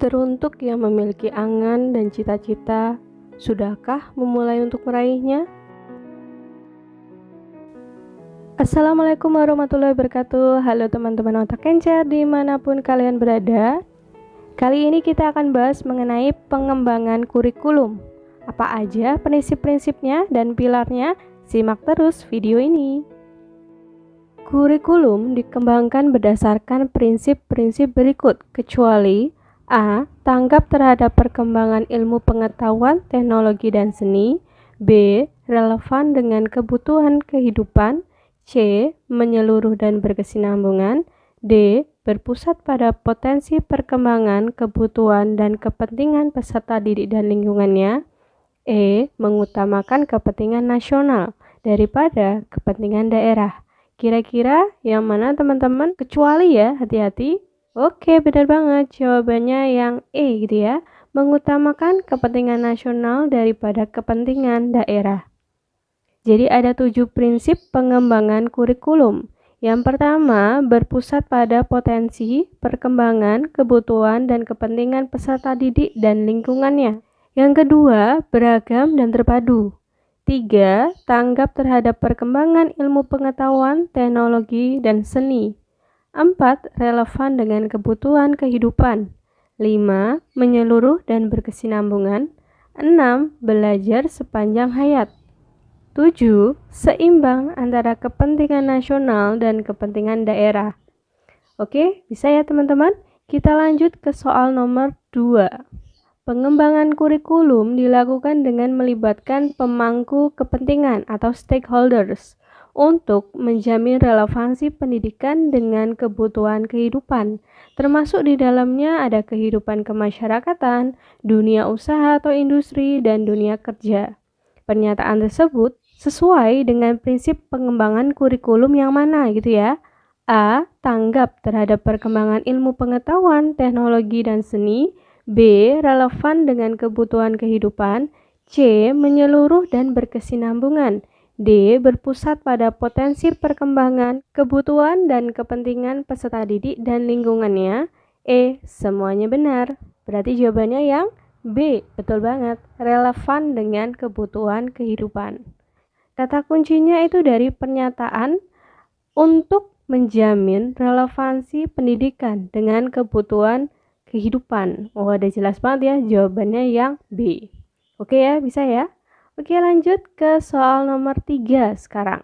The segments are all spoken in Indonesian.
Teruntuk yang memiliki angan dan cita-cita, sudahkah memulai untuk meraihnya? Assalamualaikum warahmatullahi wabarakatuh. Halo teman-teman otak kencer dimanapun kalian berada. Kali ini kita akan bahas mengenai pengembangan kurikulum. Apa aja prinsip-prinsipnya dan pilarnya? Simak terus video ini. Kurikulum dikembangkan berdasarkan prinsip-prinsip berikut, kecuali A. Tanggap terhadap perkembangan ilmu pengetahuan, teknologi, dan seni. B. Relevan dengan kebutuhan kehidupan. C. Menyeluruh dan berkesinambungan. D. Berpusat pada potensi perkembangan, kebutuhan, dan kepentingan peserta didik dan lingkungannya. E. Mengutamakan kepentingan nasional daripada kepentingan daerah. Kira-kira yang mana teman-teman? Kecuali ya, hati-hati. Oke, benar banget. Jawabannya yang E gitu ya. Mengutamakan kepentingan nasional daripada kepentingan daerah. Jadi ada 7 prinsip pengembangan kurikulum. Yang pertama, berpusat pada potensi, perkembangan, kebutuhan, dan kepentingan peserta didik dan lingkungannya. Yang kedua, beragam dan terpadu. 3. Tanggap terhadap perkembangan ilmu pengetahuan, teknologi, dan seni. 4. Relevan dengan kebutuhan kehidupan. 5. Menyeluruh dan berkesinambungan. 6. Belajar sepanjang hayat. 7. Seimbang antara kepentingan nasional dan kepentingan daerah. Oke, bisa ya teman-teman? Kita lanjut ke soal nomor 2. Pengembangan kurikulum dilakukan dengan melibatkan pemangku kepentingan atau stakeholders untuk menjamin relevansi pendidikan dengan kebutuhan kehidupan, termasuk di dalamnya ada kehidupan kemasyarakatan, dunia usaha atau industri, dan dunia kerja. Pernyataan tersebut sesuai dengan prinsip pengembangan kurikulum yang mana gitu ya. A. Tanggap terhadap perkembangan ilmu pengetahuan, teknologi, dan seni. B. Relevan dengan kebutuhan kehidupan. C. Menyeluruh dan berkesinambungan. D. Berpusat pada potensi perkembangan, kebutuhan, dan kepentingan peserta didik dan lingkungannya. E. Semuanya benar. Berarti jawabannya yang B. Betul banget. Relevan dengan kebutuhan kehidupan. Kata kuncinya itu dari pernyataan untuk menjamin relevansi pendidikan dengan kebutuhan kehidupan. Oh, udah jelas banget ya, jawabannya yang B. Oke ya, bisa ya? Oke, lanjut ke soal nomor 3 sekarang.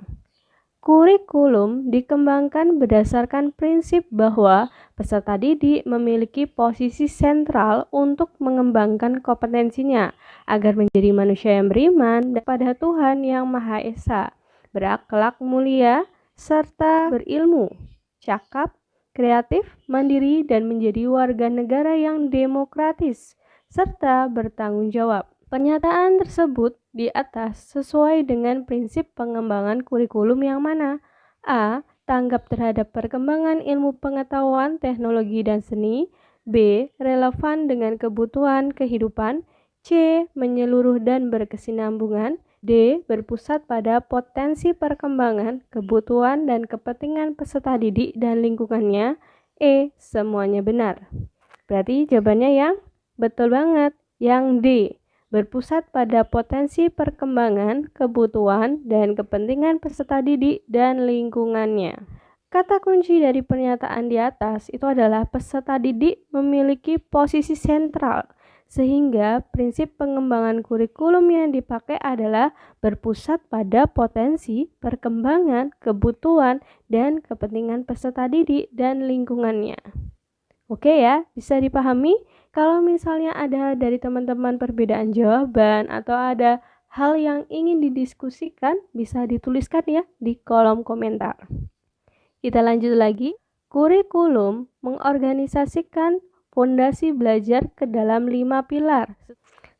Kurikulum dikembangkan berdasarkan prinsip bahwa peserta didik memiliki posisi sentral untuk mengembangkan kompetensinya agar menjadi manusia yang beriman kepada Tuhan Yang Maha Esa, berakhlak mulia, serta berilmu, cakap, kreatif, mandiri, dan menjadi warga negara yang demokratis, serta bertanggung jawab. Pernyataan tersebut di atas sesuai dengan prinsip pengembangan kurikulum yang mana? A. Tanggap terhadap perkembangan ilmu pengetahuan, teknologi, dan seni. B. Relevan dengan kebutuhan kehidupan. C. Menyeluruh dan berkesinambungan. D. Berpusat pada potensi perkembangan, kebutuhan, dan kepentingan peserta didik dan lingkungannya. E. Semuanya benar. Berarti jawabannya yang betul banget, yang D. Berpusat pada potensi perkembangan, kebutuhan, dan kepentingan peserta didik dan lingkungannya. Kata kunci dari pernyataan di atas itu adalah peserta didik memiliki posisi sentral, sehingga prinsip pengembangan kurikulum yang dipakai adalah berpusat pada potensi, perkembangan, kebutuhan, dan kepentingan peserta didik dan lingkungannya. Oke ya, bisa dipahami? Kalau misalnya ada dari teman-teman perbedaan jawaban atau ada hal yang ingin didiskusikan, bisa dituliskan ya di kolom komentar. Kita lanjut lagi. Kurikulum mengorganisasikan fondasi belajar ke dalam 5 pilar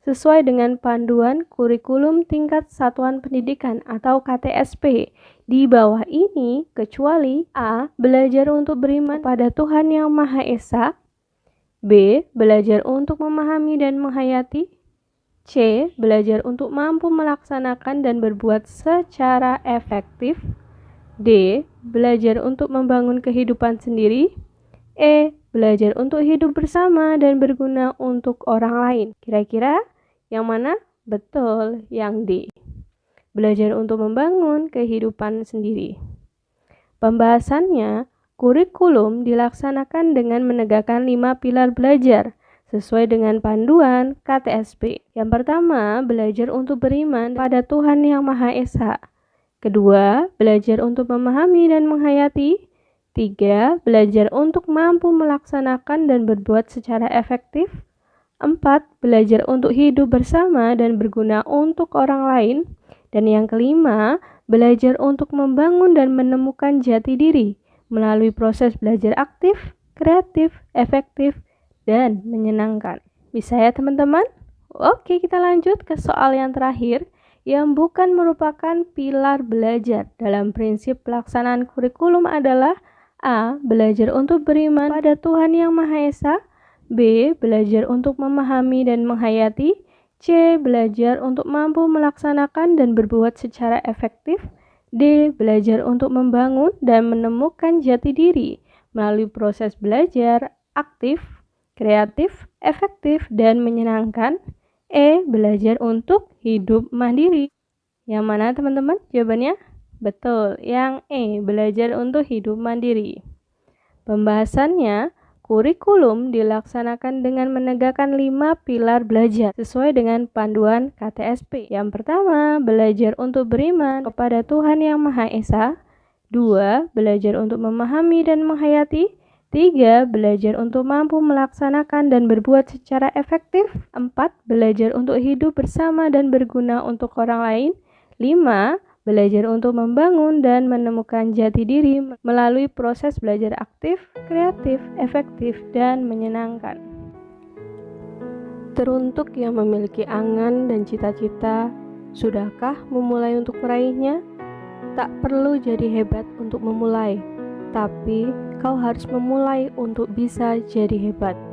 sesuai dengan panduan kurikulum tingkat satuan pendidikan atau KTSP. Di bawah ini kecuali A. Belajar untuk beriman pada Tuhan Yang Maha Esa. B. Belajar untuk memahami dan menghayati. C. Belajar untuk mampu melaksanakan dan berbuat secara efektif. D. Belajar untuk membangun kehidupan sendiri. E. belajar untuk hidup bersama dan berguna untuk orang lain. Kira-kira yang mana? Betul, yang D. Belajar untuk membangun kehidupan sendiri. Pembahasannya, kurikulum dilaksanakan dengan menegakkan 5 pilar belajar sesuai dengan panduan KTSP. Yang pertama, belajar untuk beriman pada Tuhan Yang Maha Esa. Kedua, belajar untuk memahami dan menghayati. 3. Belajar untuk mampu melaksanakan dan berbuat secara efektif. 4. Belajar untuk hidup bersama dan berguna untuk orang lain. Dan yang kelima, belajar untuk membangun dan menemukan jati diri melalui proses belajar aktif, kreatif, efektif, dan menyenangkan. Bisa ya teman-teman? Oke, kita lanjut ke soal yang terakhir yang bukan merupakan pilar belajar dalam prinsip pelaksanaan kurikulum adalah A. Belajar untuk beriman pada Tuhan Yang Maha Esa. B. Belajar untuk memahami dan menghayati. C. Belajar untuk mampu melaksanakan dan berbuat secara efektif. D. Belajar untuk membangun dan menemukan jati diri melalui proses belajar aktif, kreatif, efektif, dan menyenangkan. E. Belajar untuk hidup mandiri. Yang mana teman-teman jawabannya? Betul, yang E, belajar untuk hidup mandiri. Pembahasannya, kurikulum dilaksanakan dengan menegakkan 5 pilar belajar sesuai dengan panduan KTSP. Yang pertama, belajar untuk beriman kepada Tuhan Yang Maha Esa. 2. Belajar untuk memahami dan menghayati. 3. Belajar untuk mampu melaksanakan dan berbuat secara efektif. 4. Belajar untuk hidup bersama dan berguna untuk orang lain. 5. Belajar untuk membangun dan menemukan jati diri melalui proses belajar aktif, kreatif, efektif, dan menyenangkan. Teruntuk yang memiliki angan dan cita-cita, sudahkah memulai untuk meraihnya? Tak perlu jadi hebat untuk memulai, tapi kau harus memulai untuk bisa jadi hebat.